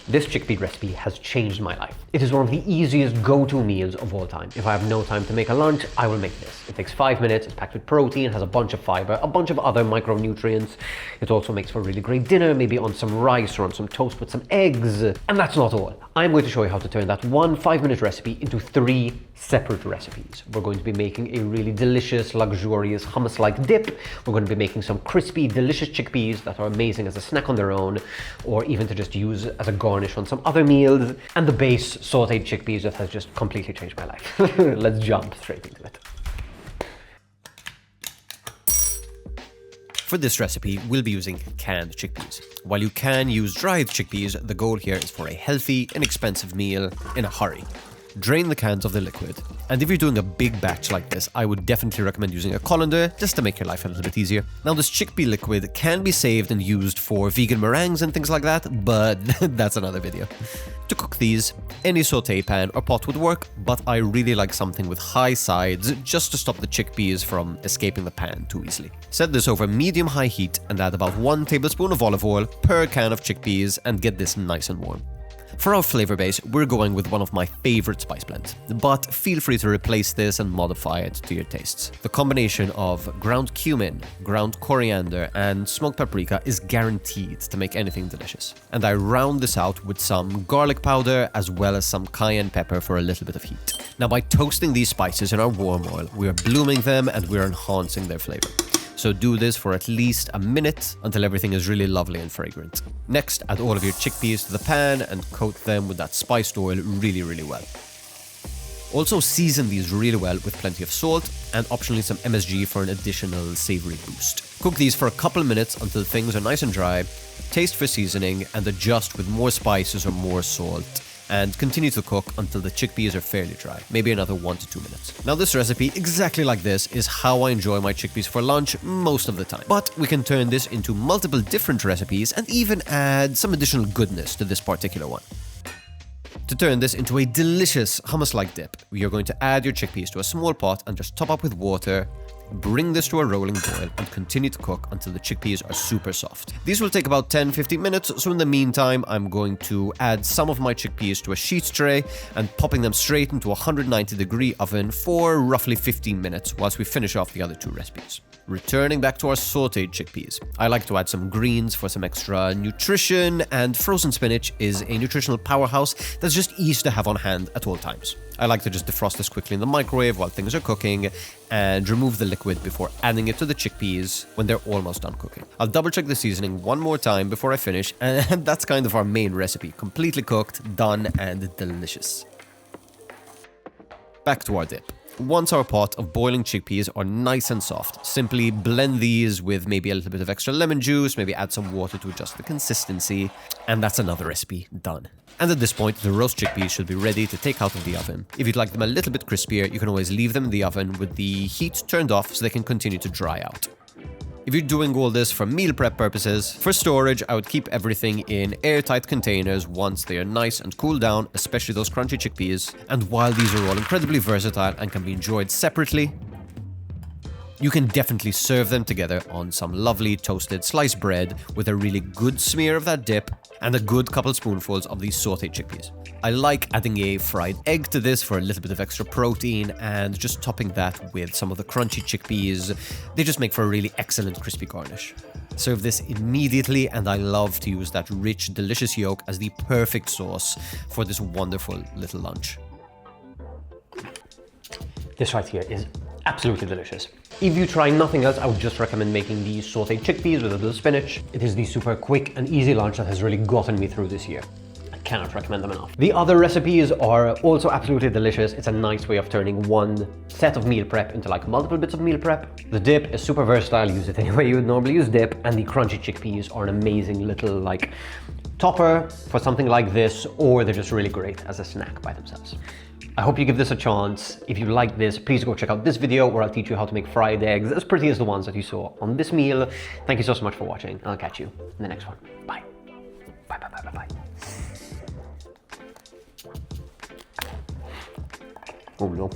This chickpea recipe has changed my life. It is one of the easiest go-to meals of all time. If I have no time to make a lunch, I will make this. It takes 5 minutes, it's packed with protein, has a bunch of fiber, a bunch of other micronutrients. It also makes for a really great dinner, maybe on some rice or on some toast with some eggs. And that's not all. I'm going to show you how to turn that one 5-minute recipe into 3 separate recipes. We're going to be making a really delicious, luxurious hummus-like dip. We're going to be making some crispy, delicious chickpeas that are amazing as a snack on their own, or even to just use as a garnish on some other meals, and the base sauteed chickpeas that has just completely changed my life. Let's jump straight into it. For this recipe, we'll be using canned chickpeas. While you can use dried chickpeas, the goal here is for a healthy, inexpensive meal in a hurry. Drain the cans of the liquid. And if you're doing a big batch like this, I would definitely recommend using a colander just to make your life a little bit easier. Now, this chickpea liquid can be saved and used for vegan meringues and things like that, but that's another video. To cook these, any sauté pan or pot would work, but I really like something with high sides just to stop the chickpeas from escaping the pan too easily. Set this over medium-high heat and add about 1 tablespoon of olive oil per can of chickpeas and get this nice and warm. For our flavor base, we're going with one of my favorite spice blends, but feel free to replace this and modify it to your tastes. The combination of ground cumin, ground coriander, and smoked paprika is guaranteed to make anything delicious. And I round this out with some garlic powder as well as some cayenne pepper for a little bit of heat. Now, by toasting these spices in our warm oil, we are blooming them and we're enhancing their flavor. So do this for at least a minute until everything is really lovely and fragrant. Next, add all of your chickpeas to the pan and coat them with that spiced oil really well. Also season these really well with plenty of salt and optionally some MSG for an additional savory boost. Cook these for a couple minutes until things are nice and dry, taste for seasoning and adjust with more spices or more salt. And continue to cook until the chickpeas are fairly dry, maybe another 1 to 2 minutes. Now, this recipe, exactly like this, is how I enjoy my chickpeas for lunch most of the time. But we can turn this into multiple different recipes and even add some additional goodness to this particular one. To turn this into a delicious hummus-like dip, you're going to add your chickpeas to a small pot and just top up with water. Bring this to a rolling boil and continue to cook until the chickpeas are super soft. These will take about 10-15 minutes, so in the meantime, I'm going to add some of my chickpeas to a sheet tray and popping them straight into a 190-degree oven for roughly 15 minutes whilst we finish off the other 2 recipes. Returning back to our sauteed chickpeas, I like to add some greens for some extra nutrition, and frozen spinach is a nutritional powerhouse that's just easy to have on hand at all times. I like to just defrost this quickly in the microwave while things are cooking and remove the liquid before adding it to the chickpeas when they're almost done cooking. I'll double check the seasoning one more time before I finish, and that's kind of our main recipe, completely cooked, done, and delicious. Back to our dip. Once our pot of boiling chickpeas are nice and soft, simply blend these with maybe a little bit of extra lemon juice, maybe add some water to adjust the consistency, and that's another recipe done. And at this point, the roast chickpeas should be ready to take out of the oven. If you'd like them a little bit crispier, you can always leave them in the oven with the heat turned off so they can continue to dry out. If you're doing all this for meal prep purposes, for storage, I would keep everything in airtight containers once they are nice and cooled down, especially those crunchy chickpeas. And while these are all incredibly versatile and can be enjoyed separately, you can definitely serve them together on some lovely toasted sliced bread with a really good smear of that dip and a good couple spoonfuls of these sauteed chickpeas. I like adding a fried egg to this for a little bit of extra protein and just topping that with some of the crunchy chickpeas. They just make for a really excellent crispy garnish. Serve this immediately, and I love to use that rich, delicious yolk as the perfect sauce for this wonderful little lunch. This right here is absolutely delicious. If you try nothing else, I would just recommend making these sauteed chickpeas with a little spinach. It is the super quick and easy lunch that has really gotten me through this year. I cannot recommend them enough. The other recipes are also absolutely delicious. It's a nice way of turning one set of meal prep into like multiple bits of meal prep. The dip is super versatile, use it any way you would normally use dip, and the crunchy chickpeas are an amazing little like topper for something like this, or they're just really great as a snack by themselves. I hope you give this a chance. If you like this, please go check out this video where I'll teach you how to make fried eggs as pretty as the ones that you saw on this meal. Thank you so much for watching, and I'll catch you in the next one. Bye. Bye, bye, bye, bye, bye. Oh no.